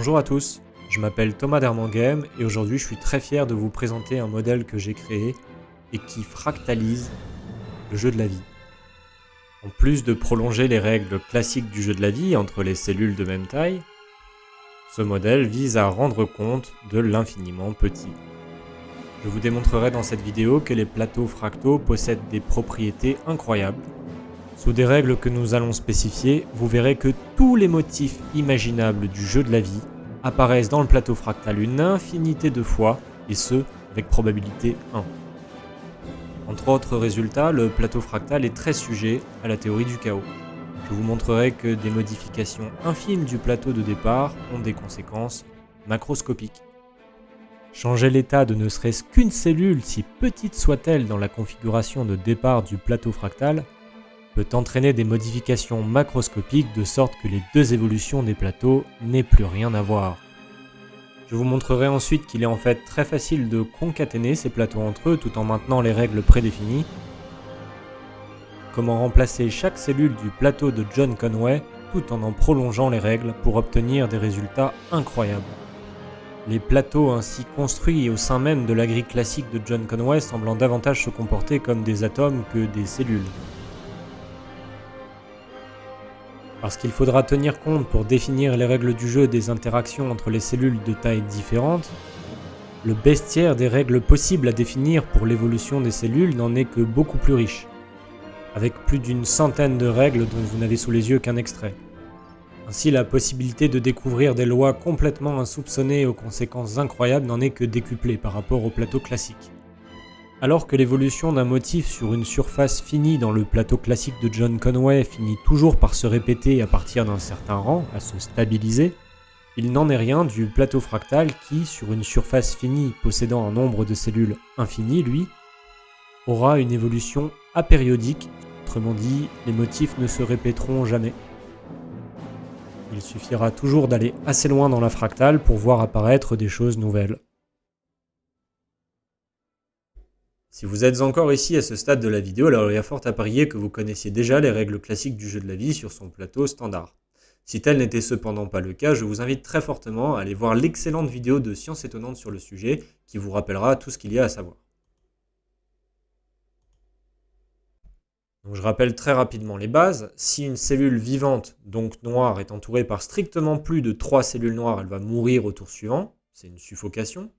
Bonjour à tous, je m'appelle Thomas d'Hermangame et aujourd'hui je suis très fier de vous présenter un modèle que j'ai créé et qui fractalise le jeu de la vie. En plus de prolonger les règles classiques du jeu de la vie entre les cellules de même taille, ce modèle vise à rendre compte de l'infiniment petit. Je vous démontrerai dans cette vidéo que les plateaux fractaux possèdent des propriétés incroyables. Sous des règles que nous allons spécifier, vous verrez que tous les motifs imaginables du jeu de la vie apparaissent dans le plateau fractal une infinité de fois, et ce, avec probabilité 1. Entre autres résultats, le plateau fractal est très sujet à la théorie du chaos. Je vous montrerai que des modifications infimes du plateau de départ ont des conséquences macroscopiques. Changer l'état de ne serait-ce qu'une cellule, si petite soit-elle dans la configuration de départ du plateau fractal, peut entraîner des modifications macroscopiques de sorte que les deux évolutions des plateaux n'aient plus rien à voir. Je vous montrerai ensuite qu'il est en fait très facile de concaténer ces plateaux entre eux tout en maintenant les règles prédéfinies. Comment remplacer chaque cellule du plateau de John Conway tout en prolongeant les règles pour obtenir des résultats incroyables. Les plateaux ainsi construits au sein même de la grille classique de John Conway semblant davantage se comporter comme des atomes que des cellules. Parce qu'il faudra tenir compte pour définir les règles du jeu des interactions entre les cellules de tailles différentes, le bestiaire des règles possibles à définir pour l'évolution des cellules n'en est que beaucoup plus riche, avec plus d'une centaine de règles dont vous n'avez sous les yeux qu'un extrait. Ainsi, la possibilité de découvrir des lois complètement insoupçonnées aux conséquences incroyables n'en est que décuplée par rapport au plateau classique. Alors que l'évolution d'un motif sur une surface finie dans le plateau classique de John Conway finit toujours par se répéter à partir d'un certain rang, à se stabiliser, il n'en est rien du plateau fractal qui, sur une surface finie possédant un nombre de cellules infini, lui, aura une évolution apériodique, autrement dit, les motifs ne se répéteront jamais. Il suffira toujours d'aller assez loin dans la fractale pour voir apparaître des choses nouvelles. Si vous êtes encore ici à ce stade de la vidéo, alors il y a fort à parier que vous connaissiez déjà les règles classiques du jeu de la vie sur son plateau standard. Si tel n'était cependant pas le cas, je vous invite très fortement à aller voir l'excellente vidéo de Science étonnante sur le sujet qui vous rappellera tout ce qu'il y a à savoir. Donc je rappelle très rapidement les bases. Si une cellule vivante, donc noire, est entourée par strictement plus de 3 cellules noires, elle va mourir au tour suivant, c'est une suffocation.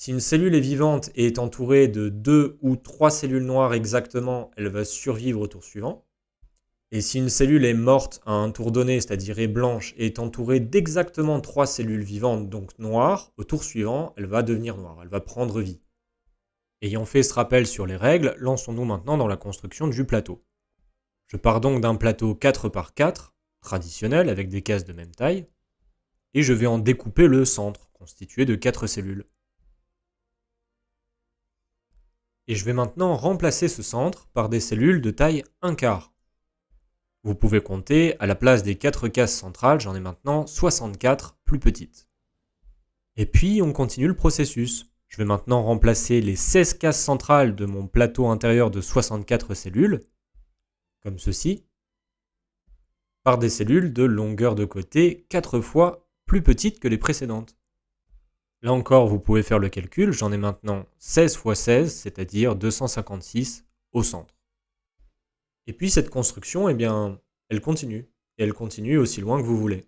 Si une cellule est vivante et est entourée de 2 ou 3 cellules noires exactement, elle va survivre au tour suivant. Et si une cellule est morte à un tour donné, c'est-à-dire est blanche, et est entourée d'exactement 3 cellules vivantes, donc noires, au tour suivant, elle va devenir noire, elle va prendre vie. Ayant fait ce rappel sur les règles, lançons-nous maintenant dans la construction du plateau. Je pars donc d'un plateau 4 par 4, traditionnel, avec des cases de même taille, et je vais en découper le centre, constitué de 4 cellules. Et je vais maintenant remplacer ce centre par des cellules de taille 1/4. Vous pouvez compter, à la place des 4 cases centrales, j'en ai maintenant 64 plus petites. Et puis on continue le processus. Je vais maintenant remplacer les 16 cases centrales de mon plateau intérieur de 64 cellules, comme ceci, par des cellules de longueur de côté 4 fois plus petites que les précédentes. Là encore, vous pouvez faire le calcul, j'en ai maintenant 16 fois 16, c'est-à-dire 256 au centre. Et puis cette construction, elle continue, et elle continue aussi loin que vous voulez.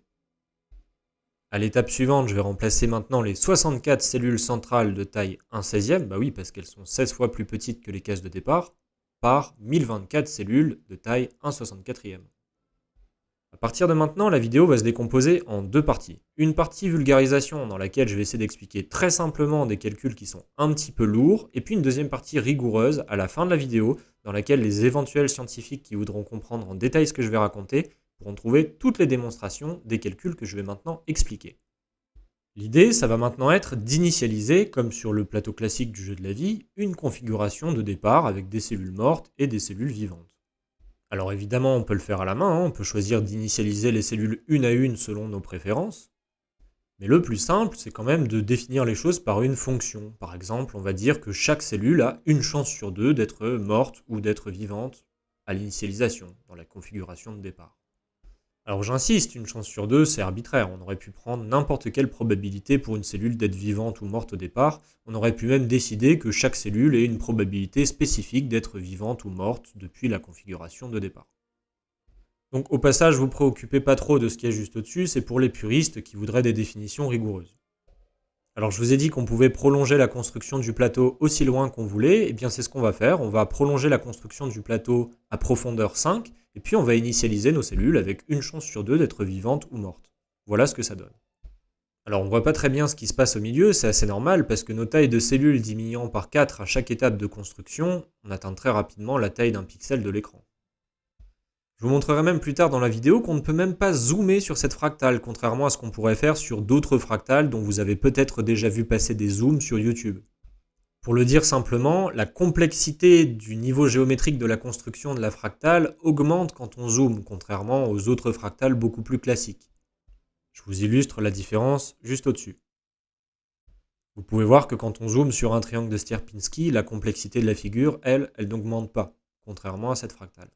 À l'étape suivante, je vais remplacer maintenant les 64 cellules centrales de taille 1/16e, bah oui, parce qu'elles sont 16 fois plus petites que les cases de départ, par 1024 cellules de taille 1/64e. À partir de maintenant, la vidéo va se décomposer en deux parties. Une partie vulgarisation dans laquelle je vais essayer d'expliquer très simplement des calculs qui sont un petit peu lourds, et puis une deuxième partie rigoureuse à la fin de la vidéo dans laquelle les éventuels scientifiques qui voudront comprendre en détail ce que je vais raconter pourront trouver toutes les démonstrations des calculs que je vais maintenant expliquer. L'idée, ça va maintenant être d'initialiser, comme sur le plateau classique du jeu de la vie, une configuration de départ avec des cellules mortes et des cellules vivantes. Alors évidemment, on peut le faire à la main, on peut choisir d'initialiser les cellules une à une selon nos préférences. Mais le plus simple, c'est quand même de définir les choses par une fonction. Par exemple, on va dire que chaque cellule a une chance sur 2 d'être morte ou d'être vivante à l'initialisation, dans la configuration de départ. Alors j'insiste, une chance sur deux, c'est arbitraire. On aurait pu prendre n'importe quelle probabilité pour une cellule d'être vivante ou morte au départ. On aurait pu même décider que chaque cellule ait une probabilité spécifique d'être vivante ou morte depuis la configuration de départ. Donc au passage, vous préoccupez pas trop de ce qui est juste au-dessus, c'est pour les puristes qui voudraient des définitions rigoureuses. Alors je vous ai dit qu'on pouvait prolonger la construction du plateau aussi loin qu'on voulait, et bien c'est ce qu'on va faire. On va prolonger la construction du plateau à profondeur 5, et puis on va initialiser nos cellules avec une chance sur deux d'être vivantes ou mortes. Voilà ce que ça donne. Alors on voit pas très bien ce qui se passe au milieu, c'est assez normal parce que nos tailles de cellules diminuant par 4 à chaque étape de construction, on atteint très rapidement la taille d'un pixel de l'écran. Je vous montrerai même plus tard dans la vidéo qu'on ne peut même pas zoomer sur cette fractale, contrairement à ce qu'on pourrait faire sur d'autres fractales dont vous avez peut-être déjà vu passer des zooms sur YouTube. Pour le dire simplement, la complexité du niveau géométrique de la construction de la fractale augmente quand on zoome, contrairement aux autres fractales beaucoup plus classiques. Je vous illustre la différence juste au-dessus. Vous pouvez voir que quand on zoome sur un triangle de Sierpinski, la complexité de la figure, elle n'augmente pas, contrairement à cette fractale.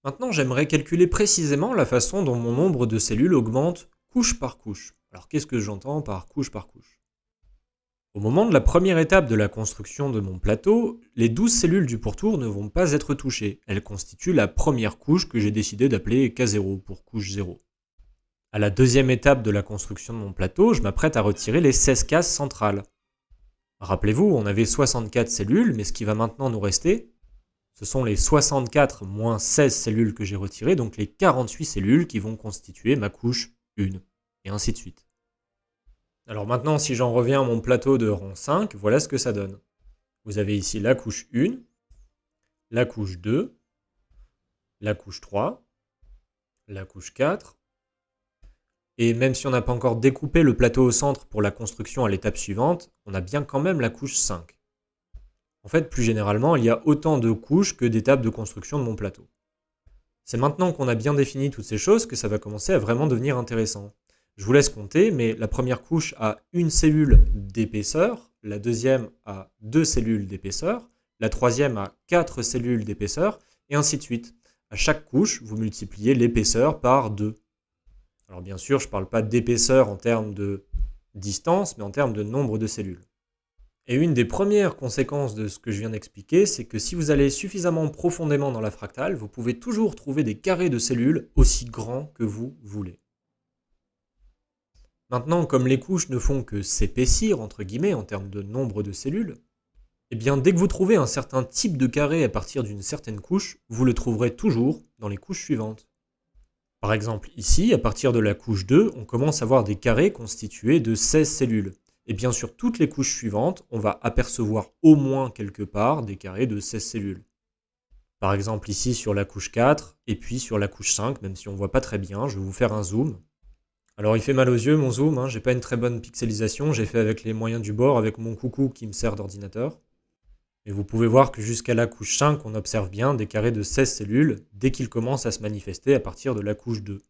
Maintenant, j'aimerais calculer précisément la façon dont mon nombre de cellules augmente couche par couche. Alors, qu'est-ce que j'entends par couche par couche? Au moment de la première étape de la construction de mon plateau, les 12 cellules du pourtour ne vont pas être touchées. Elles constituent la première couche que j'ai décidé d'appeler K0 pour couche 0. À la deuxième étape de la construction de mon plateau, je m'apprête à retirer les 16 cases centrales. Rappelez-vous, on avait 64 cellules, mais ce qui va maintenant nous rester, ce sont les 64 moins 16 cellules que j'ai retirées, donc les 48 cellules qui vont constituer ma couche 1, et ainsi de suite. Alors maintenant, si j'en reviens à mon plateau de rang 5, voilà ce que ça donne. Vous avez ici la couche 1, la couche 2, la couche 3, la couche 4, et même si on n'a pas encore découpé le plateau au centre pour la construction à l'étape suivante, on a bien quand même la couche 5. En fait, plus généralement, il y a autant de couches que d'étapes de construction de mon plateau. C'est maintenant qu'on a bien défini toutes ces choses que ça va commencer à vraiment devenir intéressant. Je vous laisse compter, mais la première couche a une cellule d'épaisseur, la deuxième a 2 cellules d'épaisseur, la troisième a 4 cellules d'épaisseur, et ainsi de suite. À chaque couche, vous multipliez l'épaisseur par 2. Alors bien sûr, je ne parle pas d'épaisseur en termes de distance, mais en termes de nombre de cellules. Et une des premières conséquences de ce que je viens d'expliquer, c'est que si vous allez suffisamment profondément dans la fractale, vous pouvez toujours trouver des carrés de cellules aussi grands que vous voulez. Maintenant, comme les couches ne font que s'épaissir, entre guillemets, en termes de nombre de cellules, eh bien dès que vous trouvez un certain type de carré à partir d'une certaine couche, vous le trouverez toujours dans les couches suivantes. Par exemple, ici, à partir de la couche 2, on commence à voir des carrés constitués de 16 cellules. Et bien sur toutes les couches suivantes, on va apercevoir au moins quelque part des carrés de 16 cellules. Par exemple ici sur la couche 4, et puis sur la couche 5, même si on ne voit pas très bien, je vais vous faire un zoom. Alors il fait mal aux yeux mon zoom, j'ai pas une très bonne pixelisation, j'ai fait avec les moyens du bord, avec mon coucou qui me sert d'ordinateur. Et vous pouvez voir que jusqu'à la couche 5, on observe bien des carrés de 16 cellules dès qu'ils commencent à se manifester à partir de la couche 2.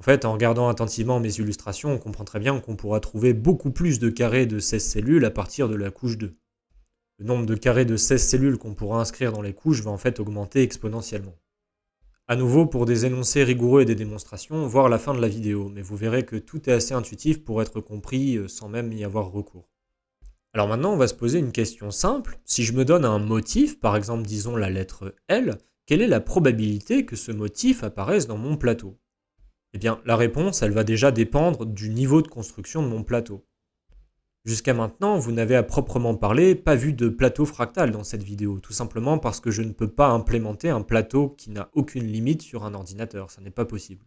En fait, en regardant attentivement mes illustrations, on comprend très bien qu'on pourra trouver beaucoup plus de carrés de 16 cellules à partir de la couche 2. Le nombre de carrés de 16 cellules qu'on pourra inscrire dans les couches va en fait augmenter exponentiellement. A nouveau, pour des énoncés rigoureux et des démonstrations, voir la fin de la vidéo, mais vous verrez que tout est assez intuitif pour être compris sans même y avoir recours. Alors maintenant, on va se poser une question simple. Si je me donne un motif, par exemple disons la lettre L, quelle est la probabilité que ce motif apparaisse dans mon plateau ? Eh bien, la réponse, elle va déjà dépendre du niveau de construction de mon plateau. Jusqu'à maintenant, vous n'avez à proprement parler pas vu de plateau fractal dans cette vidéo, tout simplement parce que je ne peux pas implémenter un plateau qui n'a aucune limite sur un ordinateur, ça n'est pas possible.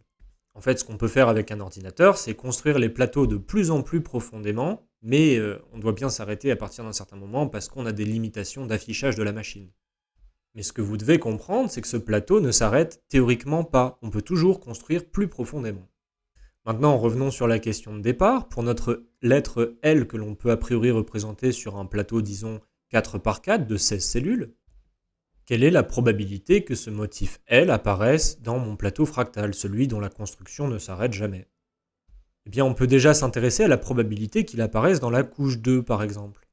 En fait, ce qu'on peut faire avec un ordinateur, c'est construire les plateaux de plus en plus profondément, mais on doit bien s'arrêter à partir d'un certain moment parce qu'on a des limitations d'affichage de la machine. Mais ce que vous devez comprendre, c'est que ce plateau ne s'arrête théoriquement pas. On peut toujours construire plus profondément. Maintenant, revenons sur la question de départ. Pour notre lettre L que l'on peut a priori représenter sur un plateau, disons, 4 par 4 de 16 cellules, quelle est la probabilité que ce motif L apparaisse dans mon plateau fractal, celui dont la construction ne s'arrête jamais? Eh bien, on peut déjà s'intéresser à la probabilité qu'il apparaisse dans la couche 2, par exemple.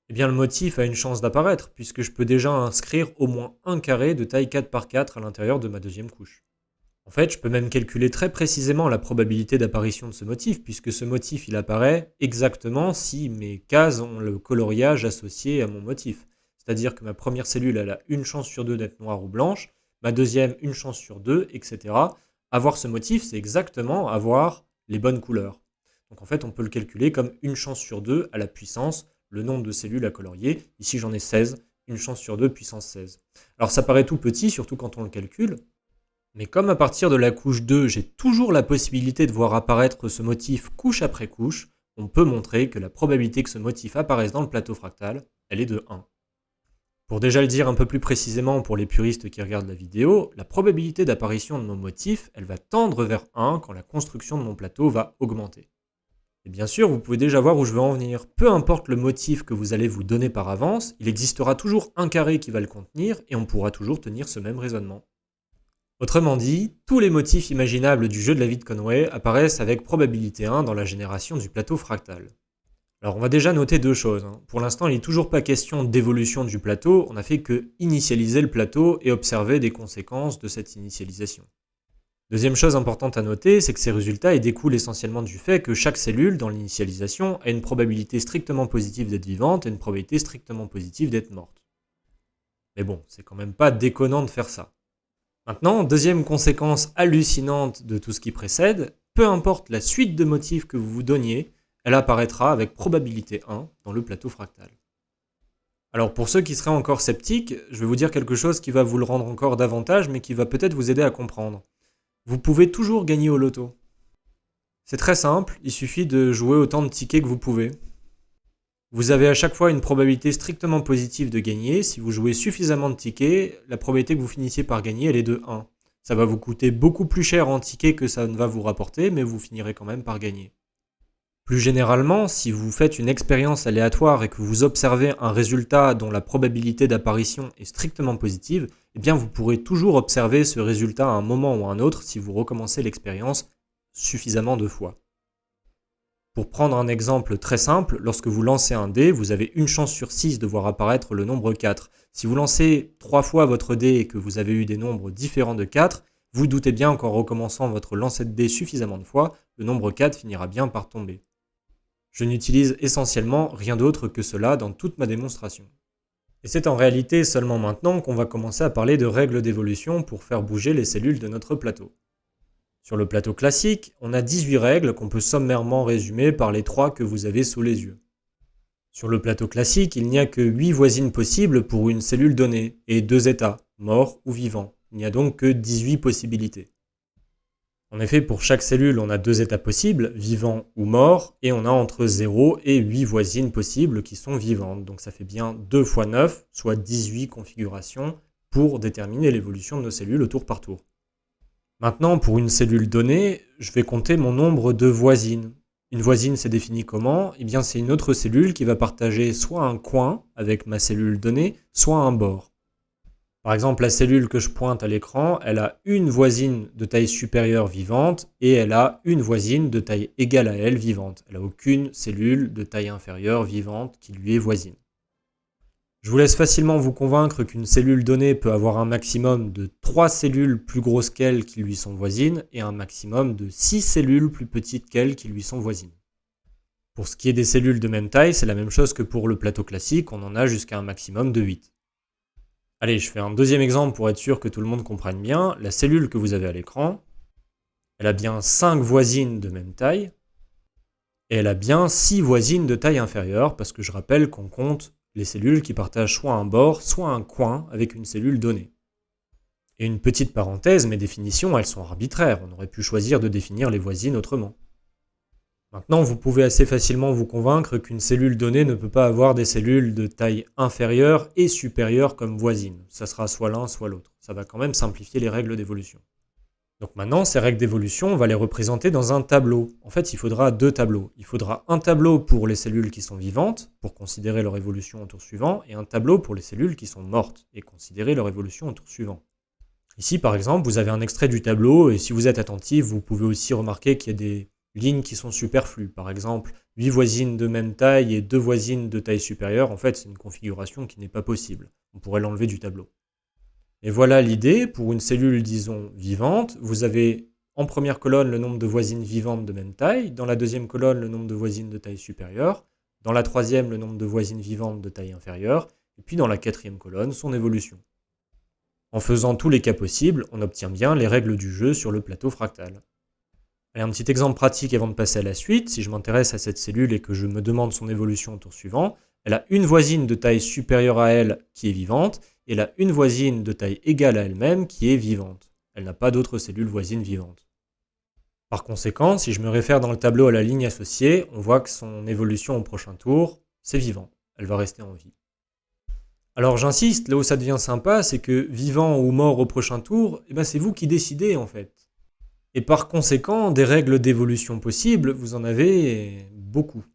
Eh bien, le motif a une chance d'apparaître, puisque je peux déjà inscrire au moins un carré de taille 4 par 4 à l'intérieur de ma deuxième couche. En fait, je peux même calculer très précisément la probabilité d'apparition de ce motif, puisque ce motif il apparaît exactement si mes cases ont le coloriage associé à mon motif. C'est-à-dire que ma première cellule elle a une chance sur deux d'être noire ou blanche, ma deuxième une chance sur deux, etc. Avoir ce motif, c'est exactement avoir les bonnes couleurs. Donc en fait, on peut le calculer comme une chance sur deux à la puissance, le nombre de cellules à colorier. Ici, j'en ai 16, une chance sur deux puissance 16. Alors ça paraît tout petit, surtout quand on le calcule, mais comme à partir de la couche 2, j'ai toujours la possibilité de voir apparaître ce motif couche après couche, on peut montrer que la probabilité que ce motif apparaisse dans le plateau fractal, elle est de 1. Pour déjà le dire un peu plus précisément pour les puristes qui regardent la vidéo, la probabilité d'apparition de mon motif, elle va tendre vers 1 quand la construction de mon plateau va augmenter. Et bien sûr, vous pouvez déjà voir où je veux en venir. Peu importe le motif que vous allez vous donner par avance, il existera toujours un carré qui va le contenir et on pourra toujours tenir ce même raisonnement. Autrement dit, tous les motifs imaginables du jeu de la vie de Conway apparaissent avec probabilité 1 dans la génération du plateau fractal. Alors on va déjà noter deux choses. Pour l'instant, il n'est toujours pas question d'évolution du plateau, on n'a fait que initialiser le plateau et observer des conséquences de cette initialisation. Deuxième chose importante à noter, c'est que ces résultats ils découlent essentiellement du fait que chaque cellule dans l'initialisation a une probabilité strictement positive d'être vivante et une probabilité strictement positive d'être morte. Mais bon, c'est quand même pas déconnant de faire ça. Maintenant, deuxième conséquence hallucinante de tout ce qui précède, peu importe la suite de motifs que vous vous donniez, elle apparaîtra avec probabilité 1 dans le plateau fractal. Alors pour ceux qui seraient encore sceptiques, je vais vous dire quelque chose qui va vous le rendre encore davantage, mais qui va peut-être vous aider à comprendre. Vous pouvez toujours gagner au loto. C'est très simple, il suffit de jouer autant de tickets que vous pouvez. Vous avez à chaque fois une probabilité strictement positive de gagner. Si vous jouez suffisamment de tickets, la probabilité que vous finissiez par gagner, elle est de 1. Ça va vous coûter beaucoup plus cher en tickets que ça ne va vous rapporter, mais vous finirez quand même par gagner. Plus généralement, si vous faites une expérience aléatoire et que vous observez un résultat dont la probabilité d'apparition est strictement positive, eh bien vous pourrez toujours observer ce résultat à un moment ou à un autre si vous recommencez l'expérience suffisamment de fois. Pour prendre un exemple très simple, lorsque vous lancez un dé, vous avez une chance sur 6 de voir apparaître le nombre 4. Si vous lancez 3 fois votre dé et que vous avez eu des nombres différents de 4, vous doutez bien qu'en recommençant votre lancer de dé suffisamment de fois, le nombre 4 finira bien par tomber. Je n'utilise essentiellement rien d'autre que cela dans toute ma démonstration. Et c'est en réalité seulement maintenant qu'on va commencer à parler de règles d'évolution pour faire bouger les cellules de notre plateau. Sur le plateau classique, on a 18 règles qu'on peut sommairement résumer par les 3 que vous avez sous les yeux. Sur le plateau classique, il n'y a que 8 voisines possibles pour une cellule donnée, et 2 états, mort ou vivant. Il n'y a donc que 18 possibilités. En effet, pour chaque cellule, on a 2 états possibles, vivant ou mort, et on a entre 0 et 8 voisines possibles qui sont vivantes. Donc ça fait bien 2 fois 9, soit 18 configurations, pour déterminer l'évolution de nos cellules au tour par tour. Maintenant, pour une cellule donnée, je vais compter mon nombre de voisines. Une voisine, c'est défini comment? Eh bien, c'est une autre cellule qui va partager soit un coin avec ma cellule donnée, soit un bord. Par exemple, la cellule que je pointe à l'écran, elle a une voisine de taille supérieure vivante et elle a une voisine de taille égale à elle vivante. Elle n'a aucune cellule de taille inférieure vivante qui lui est voisine. Je vous laisse facilement vous convaincre qu'une cellule donnée peut avoir un maximum de 3 cellules plus grosses qu'elle qui lui sont voisines et un maximum de 6 cellules plus petites qu'elle qui lui sont voisines. Pour ce qui est des cellules de même taille, c'est la même chose que pour le plateau classique, on en a jusqu'à un maximum de 8. Allez, je fais un deuxième exemple pour être sûr que tout le monde comprenne bien. La cellule que vous avez à l'écran, elle a bien 5 voisines de même taille et elle a bien 6 voisines de taille inférieure parce que je rappelle qu'on compte les cellules qui partagent soit un bord, soit un coin avec une cellule donnée. Et une petite parenthèse, mes définitions, elles sont arbitraires. On aurait pu choisir de définir les voisines autrement. Maintenant, vous pouvez assez facilement vous convaincre qu'une cellule donnée ne peut pas avoir des cellules de taille inférieure et supérieure comme voisines. Ça sera soit l'un, soit l'autre. Ça va quand même simplifier les règles d'évolution. Donc maintenant, ces règles d'évolution, on va les représenter dans un tableau. En fait, il faudra 2 tableaux. Il faudra un tableau pour les cellules qui sont vivantes, pour considérer leur évolution au tour suivant, et un tableau pour les cellules qui sont mortes, et considérer leur évolution au tour suivant. Ici, par exemple, vous avez un extrait du tableau, et si vous êtes attentif, vous pouvez aussi remarquer qu'il y a des lignes qui sont superflues. Par exemple, 8 voisines de même taille et 2 voisines de taille supérieure, en fait, c'est une configuration qui n'est pas possible. On pourrait l'enlever du tableau. Et voilà l'idée, pour une cellule, disons, vivante, vous avez en première colonne le nombre de voisines vivantes de même taille, dans la deuxième colonne le nombre de voisines de taille supérieure, dans la troisième le nombre de voisines vivantes de taille inférieure, et puis dans la quatrième colonne son évolution. En faisant tous les cas possibles, on obtient bien les règles du jeu sur le plateau fractal. Allez, un petit exemple pratique avant de passer à la suite. Si je m'intéresse à cette cellule et que je me demande son évolution au tour suivant, elle a une voisine de taille supérieure à elle qui est vivante, et elle a une voisine de taille égale à elle-même qui est vivante. Elle n'a pas d'autres cellules voisines vivantes. Par conséquent, si je me réfère dans le tableau à la ligne associée, on voit que son évolution au prochain tour, c'est vivant. Elle va rester en vie. Alors j'insiste, là où ça devient sympa, c'est que vivant ou mort au prochain tour, c'est vous qui décidez en fait. Et par conséquent, des règles d'évolution possibles, vous en avez beaucoup.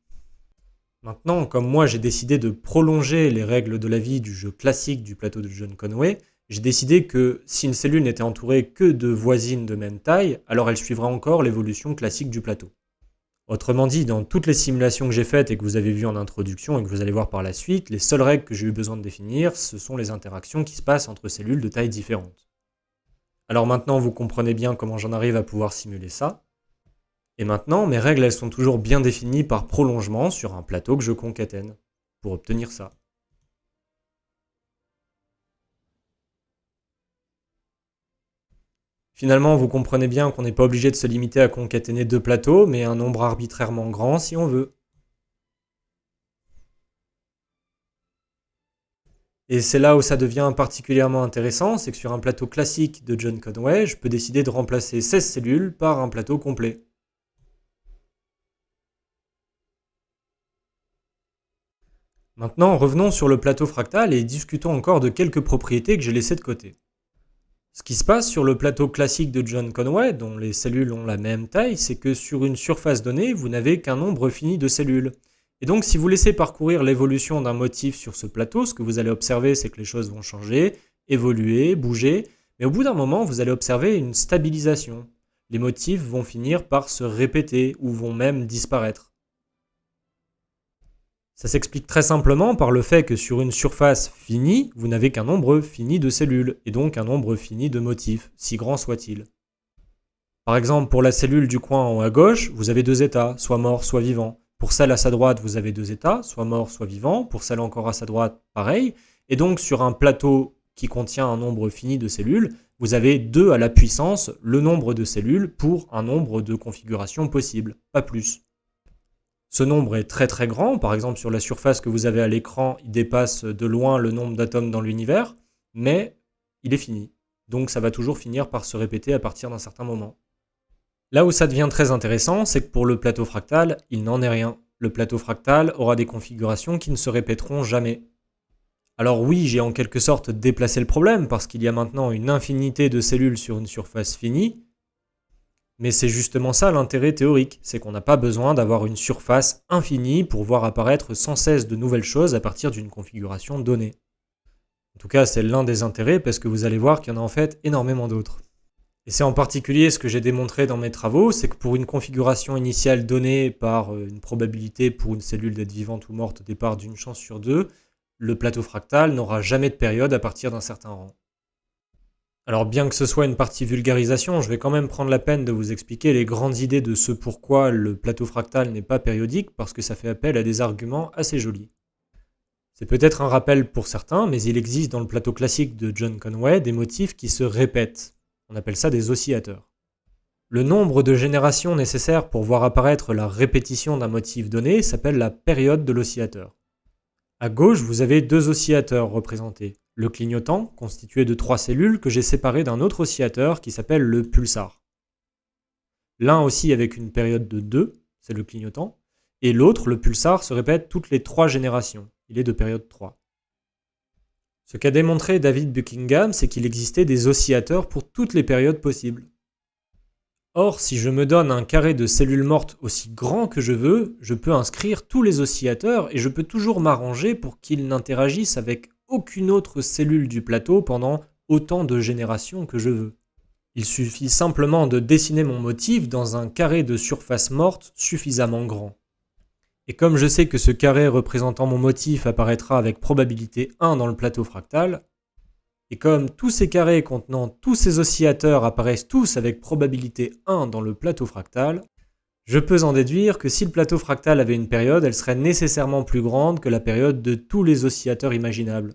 Maintenant, comme moi j'ai décidé de prolonger les règles de la vie du jeu classique du plateau de John Conway, j'ai décidé que si une cellule n'était entourée que de voisines de même taille, alors elle suivra encore l'évolution classique du plateau. Autrement dit, dans toutes les simulations que j'ai faites et que vous avez vues en introduction et que vous allez voir par la suite, les seules règles que j'ai eu besoin de définir, ce sont les interactions qui se passent entre cellules de tailles différentes. Alors maintenant, vous comprenez bien comment j'en arrive à pouvoir simuler ça. Et maintenant, mes règles, elles sont toujours bien définies par prolongement sur un plateau que je concatène pour obtenir ça. Finalement, vous comprenez bien qu'on n'est pas obligé de se limiter à concaténer deux plateaux, mais un nombre arbitrairement grand si on veut. Et c'est là où ça devient particulièrement intéressant, c'est que sur un plateau classique de John Conway, je peux décider de remplacer 16 cellules par un plateau complet. Maintenant, revenons sur le plateau fractal et discutons encore de quelques propriétés que j'ai laissées de côté. Ce qui se passe sur le plateau classique de John Conway, dont les cellules ont la même taille, c'est que sur une surface donnée, vous n'avez qu'un nombre fini de cellules. Et donc, si vous laissez parcourir l'évolution d'un motif sur ce plateau, ce que vous allez observer, c'est que les choses vont changer, évoluer, bouger, mais au bout d'un moment, vous allez observer une stabilisation. Les motifs vont finir par se répéter ou vont même disparaître. Ça s'explique très simplement par le fait que sur une surface finie, vous n'avez qu'un nombre fini de cellules, et donc un nombre fini de motifs, si grand soit-il. Par exemple, pour la cellule du coin en haut à gauche, vous avez deux états, soit mort, soit vivant. Pour celle à sa droite, vous avez deux états, soit mort, soit vivant. Pour celle encore à sa droite, pareil. Et donc, sur un plateau qui contient un nombre fini de cellules, vous avez 2 à la puissance le nombre de cellules pour un nombre de configurations possibles, pas plus. Ce nombre est très très grand, par exemple sur la surface que vous avez à l'écran, il dépasse de loin le nombre d'atomes dans l'univers, mais il est fini. Donc ça va toujours finir par se répéter à partir d'un certain moment. Là où ça devient très intéressant, c'est que pour le plateau fractal, il n'en est rien. Le plateau fractal aura des configurations qui ne se répéteront jamais. Alors oui, j'ai en quelque sorte déplacé le problème, parce qu'il y a maintenant une infinité de cellules sur une surface finie, mais c'est justement ça l'intérêt théorique, c'est qu'on n'a pas besoin d'avoir une surface infinie pour voir apparaître sans cesse de nouvelles choses à partir d'une configuration donnée. En tout cas, c'est l'un des intérêts parce que vous allez voir qu'il y en a en fait énormément d'autres. Et c'est en particulier ce que j'ai démontré dans mes travaux, c'est que pour une configuration initiale donnée par une probabilité pour une cellule d'être vivante ou morte au départ d'une chance sur deux, le plateau fractal n'aura jamais de période à partir d'un certain rang. Alors bien que ce soit une partie vulgarisation, je vais quand même prendre la peine de vous expliquer les grandes idées de ce pourquoi le plateau fractal n'est pas périodique, parce que ça fait appel à des arguments assez jolis. C'est peut-être un rappel pour certains, mais il existe dans le plateau classique de John Conway des motifs qui se répètent. On appelle ça des oscillateurs. Le nombre de générations nécessaires pour voir apparaître la répétition d'un motif donné s'appelle la période de l'oscillateur. À gauche, vous avez deux oscillateurs représentés. Le clignotant, constitué de 3 cellules que j'ai séparées d'un autre oscillateur qui s'appelle le pulsar. L'un aussi avec une période de 2, c'est le clignotant, et l'autre, le pulsar, se répète toutes les 3 générations. Il est de période 3. Ce qu'a démontré David Buckingham, c'est qu'il existait des oscillateurs pour toutes les périodes possibles. Or, si je me donne un carré de cellules mortes aussi grand que je veux, je peux inscrire tous les oscillateurs et je peux toujours m'arranger pour qu'ils n'interagissent avec aucune autre cellule du plateau pendant autant de générations que je veux. Il suffit simplement de dessiner mon motif dans un carré de surface morte suffisamment grand. Et comme je sais que ce carré représentant mon motif apparaîtra avec probabilité 1 dans le plateau fractal, Et comme tous ces carrés contenant tous ces oscillateurs apparaissent tous avec probabilité 1 dans le plateau fractal, je peux en déduire que si le plateau fractal avait une période, elle serait nécessairement plus grande que la période de tous les oscillateurs imaginables.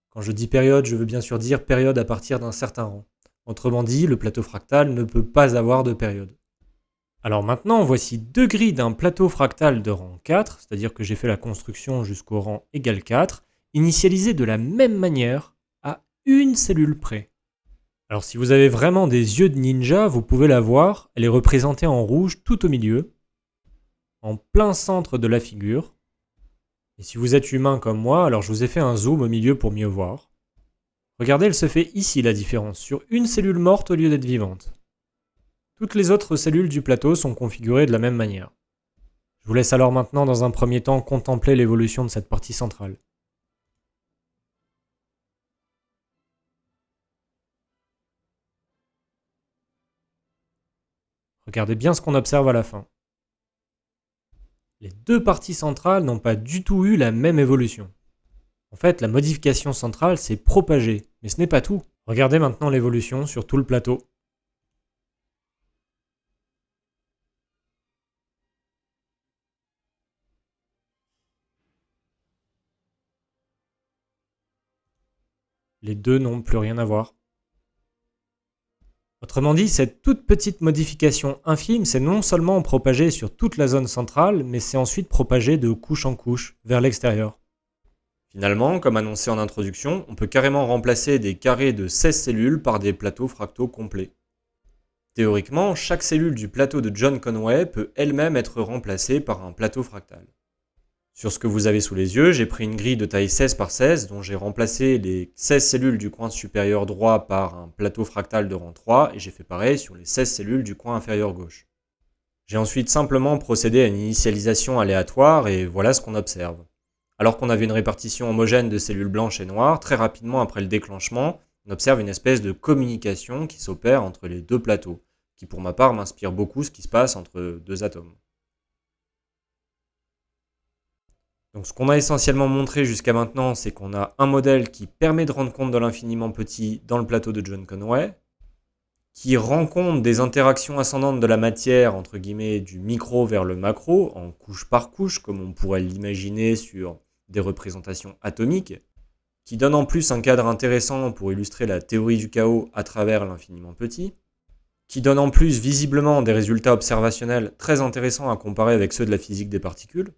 Quand je dis période, je veux bien sûr dire période à partir d'un certain rang. Autrement dit, le plateau fractal ne peut pas avoir de période. Alors maintenant, voici deux grilles d'un plateau fractal de rang 4, c'est-à-dire que j'ai fait la construction jusqu'au rang égal 4, initialisées de la même manière, à une cellule près. Alors si vous avez vraiment des yeux de ninja, vous pouvez la voir, elle est représentée en rouge tout au milieu, en plein centre de la figure. Et si vous êtes humain comme moi, alors je vous ai fait un zoom au milieu pour mieux voir. Regardez, elle se fait ici la différence, sur une cellule morte au lieu d'être vivante. Toutes les autres cellules du plateau sont configurées de la même manière. Je vous laisse alors maintenant dans un premier temps contempler l'évolution de cette partie centrale. Regardez bien ce qu'on observe à la fin. Les deux parties centrales n'ont pas du tout eu la même évolution. En fait, la modification centrale s'est propagée, mais ce n'est pas tout. Regardez maintenant l'évolution sur tout le plateau. Les deux n'ont plus rien à voir. Autrement dit, cette toute petite modification infime s'est non seulement propagée sur toute la zone centrale, mais s'est ensuite propagée de couche en couche, vers l'extérieur. Finalement, comme annoncé en introduction, on peut carrément remplacer des carrés de 16 cellules par des plateaux fractaux complets. Théoriquement, chaque cellule du plateau de John Conway peut elle-même être remplacée par un plateau fractal. Sur ce que vous avez sous les yeux, j'ai pris une grille de taille 16 par 16 dont j'ai remplacé les 16 cellules du coin supérieur droit par un plateau fractal de rang 3 et j'ai fait pareil sur les 16 cellules du coin inférieur gauche. J'ai ensuite simplement procédé à une initialisation aléatoire et voilà ce qu'on observe. Alors qu'on avait une répartition homogène de cellules blanches et noires, très rapidement après le déclenchement, on observe une espèce de communication qui s'opère entre les deux plateaux, qui pour ma part m'inspire beaucoup ce qui se passe entre deux atomes. Donc ce qu'on a essentiellement montré jusqu'à maintenant, c'est qu'on a un modèle qui permet de rendre compte de l'infiniment petit dans le plateau de John Conway, qui rend compte des interactions ascendantes de la matière, entre guillemets, du micro vers le macro, en couche par couche, comme on pourrait l'imaginer sur des représentations atomiques, qui donne en plus un cadre intéressant pour illustrer la théorie du chaos à travers l'infiniment petit, qui donne en plus visiblement des résultats observationnels très intéressants à comparer avec ceux de la physique des particules,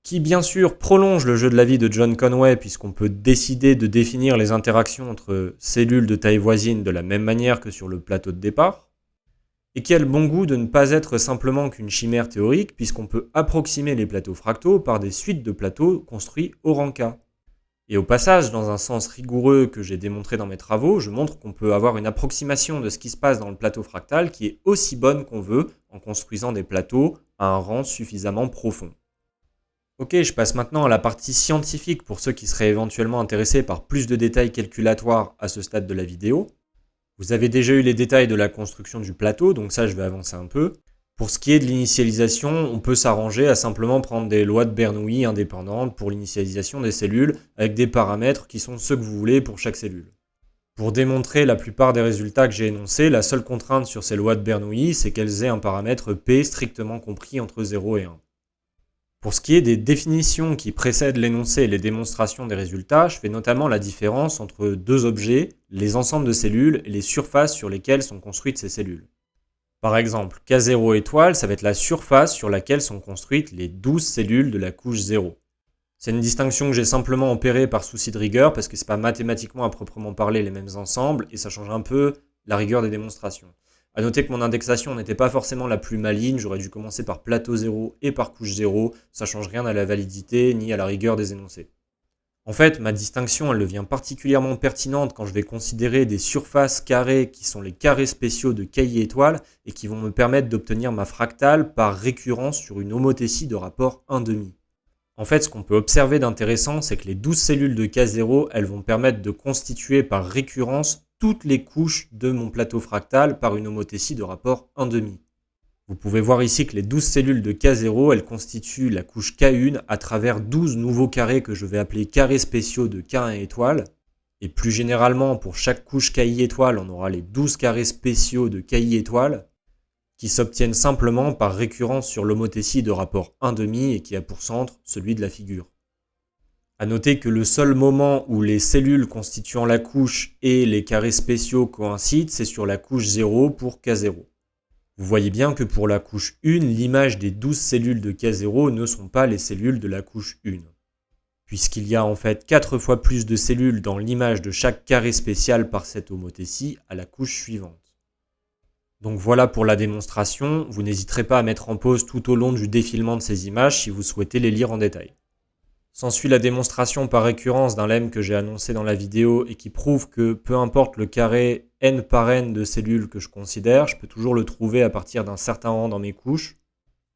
qui bien sûr prolonge le jeu de la vie de John Conway puisqu'on peut décider de définir les interactions entre cellules de taille voisine de la même manière que sur le plateau de départ, et qui a le bon goût de ne pas être simplement qu'une chimère théorique puisqu'on peut approximer les plateaux fractaux par des suites de plateaux construits au rang K. Et au passage, dans un sens rigoureux que j'ai démontré dans mes travaux, je montre qu'on peut avoir une approximation de ce qui se passe dans le plateau fractal qui est aussi bonne qu'on veut en construisant des plateaux à un rang suffisamment profond. Ok, je passe maintenant à la partie scientifique pour ceux qui seraient éventuellement intéressés par plus de détails calculatoires à ce stade de la vidéo. Vous avez déjà eu les détails de la construction du plateau, donc ça je vais avancer un peu. Pour ce qui est de l'initialisation, on peut s'arranger à simplement prendre des lois de Bernoulli indépendantes pour l'initialisation des cellules avec des paramètres qui sont ceux que vous voulez pour chaque cellule. Pour démontrer la plupart des résultats que j'ai énoncés, la seule contrainte sur ces lois de Bernoulli, c'est qu'elles aient un paramètre P strictement compris entre 0 et 1. Pour ce qui est des définitions qui précèdent l'énoncé et les démonstrations des résultats, je fais notamment la différence entre deux objets, les ensembles de cellules et les surfaces sur lesquelles sont construites ces cellules. Par exemple, K0 étoile, ça va être la surface sur laquelle sont construites les 12 cellules de la couche 0. C'est une distinction que j'ai simplement opérée par souci de rigueur parce que c'est pas mathématiquement à proprement parler les mêmes ensembles et ça change un peu la rigueur des démonstrations. A noter que mon indexation n'était pas forcément la plus maligne, j'aurais dû commencer par plateau 0 et par couche 0, ça change rien à la validité ni à la rigueur des énoncés. En fait, ma distinction, elle devient particulièrement pertinente quand je vais considérer des surfaces carrées qui sont les carrés spéciaux de Ki étoile et qui vont me permettre d'obtenir ma fractale par récurrence sur une homothétie de rapport 1,5. En fait, ce qu'on peut observer d'intéressant, c'est que les 12 cellules de K0, elles vont permettre de constituer par récurrence toutes les couches de mon plateau fractal par une homothétie de rapport 1,5. Vous pouvez voir ici que les 12 cellules de K0, elles constituent la couche K1 à travers 12 nouveaux carrés que je vais appeler carrés spéciaux de K1 étoile. Et plus généralement, pour chaque couche KI étoile, on aura les 12 carrés spéciaux de KI étoile qui s'obtiennent simplement par récurrence sur l'homothétie de rapport 1,5 et qui a pour centre celui de la figure. A noter que le seul moment où les cellules constituant la couche et les carrés spéciaux coïncident, c'est sur la couche 0 pour K0. Vous voyez bien que pour la couche 1, l'image des 12 cellules de K0 ne sont pas les cellules de la couche 1. Puisqu'il y a en fait 4 fois plus de cellules dans l'image de chaque carré spécial par cette homothétie à la couche suivante. Donc voilà pour la démonstration, vous n'hésiterez pas à mettre en pause tout au long du défilement de ces images si vous souhaitez les lire en détail. S'ensuit la démonstration par récurrence d'un lemme que j'ai annoncé dans la vidéo et qui prouve que peu importe le carré n par n de cellules que je considère, je peux toujours le trouver à partir d'un certain rang dans mes couches.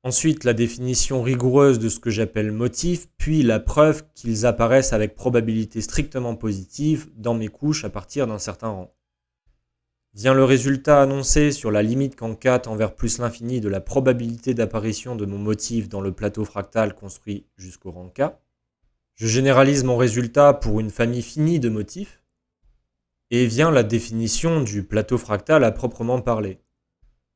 Ensuite, la définition rigoureuse de ce que j'appelle motif, puis la preuve qu'ils apparaissent avec probabilité strictement positive dans mes couches à partir d'un certain rang. Vient le résultat annoncé sur la limite qu'en K tend vers plus l'infini de la probabilité d'apparition de mon motif dans le plateau fractal construit jusqu'au rang K. Je généralise mon résultat pour une famille finie de motifs. Et vient la définition du plateau fractal à proprement parler.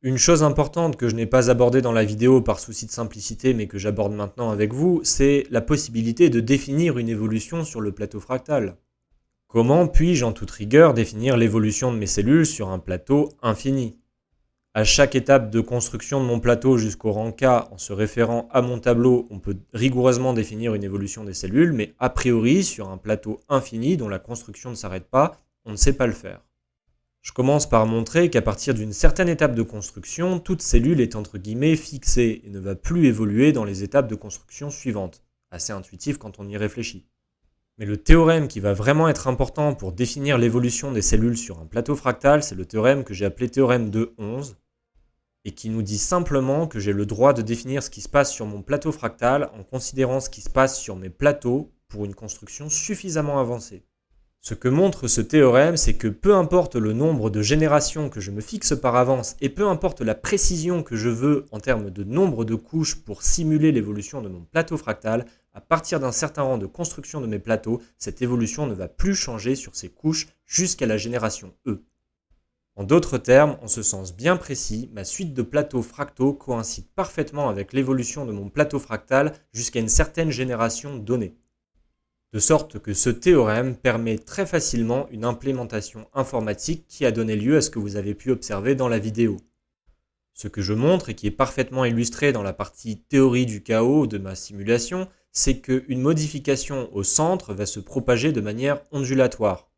Une chose importante que je n'ai pas abordée dans la vidéo par souci de simplicité mais que j'aborde maintenant avec vous, c'est la possibilité de définir une évolution sur le plateau fractal. Comment puis-je en toute rigueur définir l'évolution de mes cellules sur un plateau infini? À chaque étape de construction de mon plateau jusqu'au rang K, en se référant à mon tableau, on peut rigoureusement définir une évolution des cellules, mais a priori, sur un plateau infini dont la construction ne s'arrête pas, on ne sait pas le faire. Je commence par montrer qu'à partir d'une certaine étape de construction, toute cellule est entre guillemets fixée et ne va plus évoluer dans les étapes de construction suivantes. Assez intuitif quand on y réfléchit. Mais le théorème qui va vraiment être important pour définir l'évolution des cellules sur un plateau fractal, c'est le théorème que j'ai appelé théorème de 11, et qui nous dit simplement que j'ai le droit de définir ce qui se passe sur mon plateau fractal en considérant ce qui se passe sur mes plateaux pour une construction suffisamment avancée. Ce que montre ce théorème, c'est que peu importe le nombre de générations que je me fixe par avance et peu importe la précision que je veux en termes de nombre de couches pour simuler l'évolution de mon plateau fractal, à partir d'un certain rang de construction de mes plateaux, cette évolution ne va plus changer sur ces couches jusqu'à la génération E. En d'autres termes, en ce sens bien précis, ma suite de plateaux fractaux coïncide parfaitement avec l'évolution de mon plateau fractal jusqu'à une certaine génération donnée. De sorte que ce théorème permet très facilement une implémentation informatique qui a donné lieu à ce que vous avez pu observer dans la vidéo. Ce que je montre et qui est parfaitement illustré dans la partie théorie du chaos de ma simulation, c'est qu'une modification au centre va se propager de manière ondulatoire,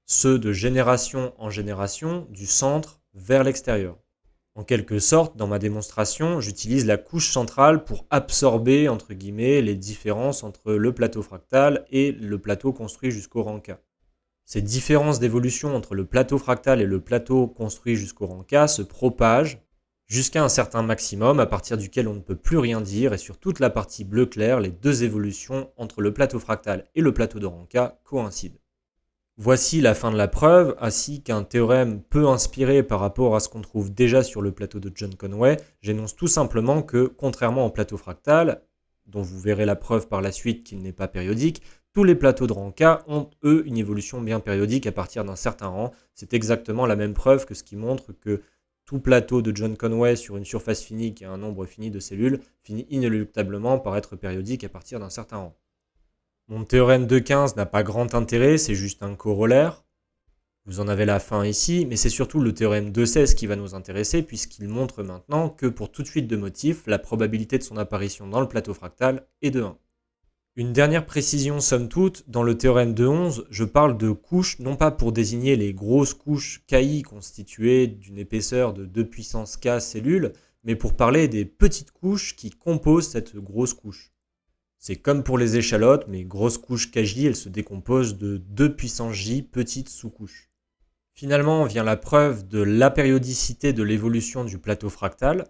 ce de génération en génération du centre vers l'extérieur. En quelque sorte, dans ma démonstration, j'utilise la couche centrale pour absorber, entre guillemets, les différences entre le plateau fractal et le plateau construit jusqu'au rang K. Ces différences d'évolution entre le plateau fractal et le plateau construit jusqu'au rang K se propagent jusqu'à un certain maximum à partir duquel on ne peut plus rien dire et sur toute la partie bleu clair, les deux évolutions entre le plateau fractal et le plateau de rang K coïncident. Voici la fin de la preuve, ainsi qu'un théorème peu inspiré par rapport à ce qu'on trouve déjà sur le plateau de John Conway. J'énonce tout simplement que, contrairement au plateau fractal, dont vous verrez la preuve par la suite qu'il n'est pas périodique, tous les plateaux de rang K ont, eux, une évolution bien périodique à partir d'un certain rang. C'est exactement la même preuve que ce qui montre que tout plateau de John Conway sur une surface finie qui a un nombre fini de cellules finit inéluctablement par être périodique à partir d'un certain rang. Mon théorème de 15 n'a pas grand intérêt, c'est juste un corollaire. Vous en avez la fin ici, mais c'est surtout le théorème de 16 qui va nous intéresser puisqu'il montre maintenant que pour toute suite de motifs, la probabilité de son apparition dans le plateau fractal est de 1. Une dernière précision somme toute, dans le théorème de 11, je parle de couches non pas pour désigner les grosses couches KI constituées d'une épaisseur de 2 puissance K cellules, mais pour parler des petites couches qui composent cette grosse couche. C'est comme pour les échalotes, mais grosse couche KJ, elle se décompose de 2 puissance J petites sous-couches. Finalement, vient la preuve de l'apériodicité de l'évolution du plateau fractal,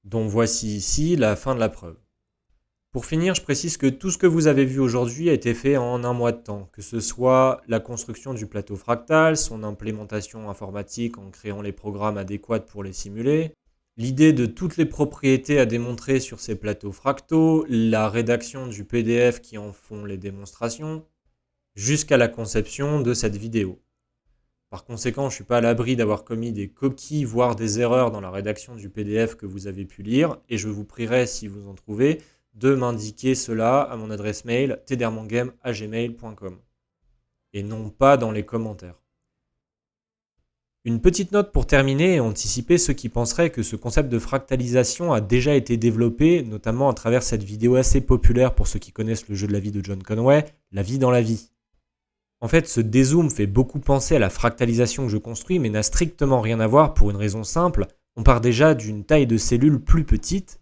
dont voici ici la fin de la preuve. Pour finir, je précise que tout ce que vous avez vu aujourd'hui a été fait en un mois de temps, que ce soit la construction du plateau fractal, son implémentation informatique en créant les programmes adéquats pour les simuler, l'idée de toutes les propriétés à démontrer sur ces plateaux fractaux, la rédaction du PDF qui en font les démonstrations, jusqu'à la conception de cette vidéo. Par conséquent, je ne suis pas à l'abri d'avoir commis des coquilles, voire des erreurs dans la rédaction du PDF que vous avez pu lire, et je vous prierai, si vous en trouvez, de m'indiquer cela à mon adresse mail tdermangame@gmail.com et non pas dans les commentaires. Une petite note pour terminer et anticiper ceux qui penseraient que ce concept de fractalisation a déjà été développé, notamment à travers cette vidéo assez populaire pour ceux qui connaissent le jeu de la vie de John Conway, La vie dans la vie. En fait, ce dézoom fait beaucoup penser à la fractalisation que je construis, mais n'a strictement rien à voir pour une raison simple, on part déjà d'une taille de cellule plus petite,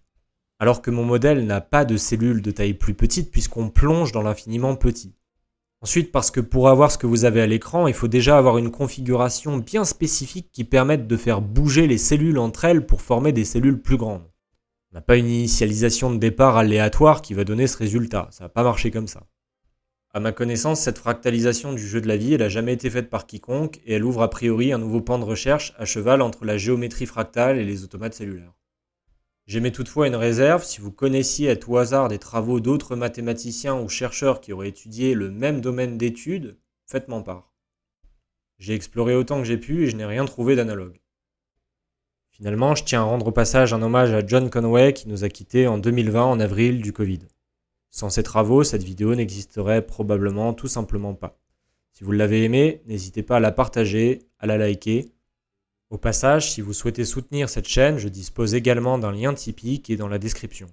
alors que mon modèle n'a pas de cellules de taille plus petite puisqu'on plonge dans l'infiniment petit. Ensuite, parce que pour avoir ce que vous avez à l'écran, il faut déjà avoir une configuration bien spécifique qui permette de faire bouger les cellules entre elles pour former des cellules plus grandes. On n'a pas une initialisation de départ aléatoire qui va donner ce résultat, ça va pas marcher comme ça. À ma connaissance, cette fractalisation du jeu de la vie, elle n'a jamais été faite par quiconque et elle ouvre a priori un nouveau pan de recherche à cheval entre la géométrie fractale et les automates cellulaires. J'émets toutefois une réserve, si vous connaissiez à tout hasard des travaux d'autres mathématiciens ou chercheurs qui auraient étudié le même domaine d'études, faites-m'en part. J'ai exploré autant que j'ai pu et je n'ai rien trouvé d'analogue. Finalement, je tiens à rendre au passage un hommage à John Conway qui nous a quittés en 2020 en avril du Covid. Sans ces travaux, cette vidéo n'existerait probablement tout simplement pas. Si vous l'avez aimée, n'hésitez pas à la partager, à la liker. Au passage, si vous souhaitez soutenir cette chaîne, je dispose également d'un lien Tipeee qui est dans la description.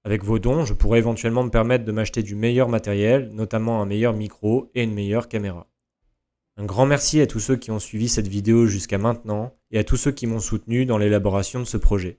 Avec vos dons, je pourrais éventuellement me permettre de m'acheter du meilleur matériel, notamment un meilleur micro et une meilleure caméra. Un grand merci à tous ceux qui ont suivi cette vidéo jusqu'à maintenant et à tous ceux qui m'ont soutenu dans l'élaboration de ce projet.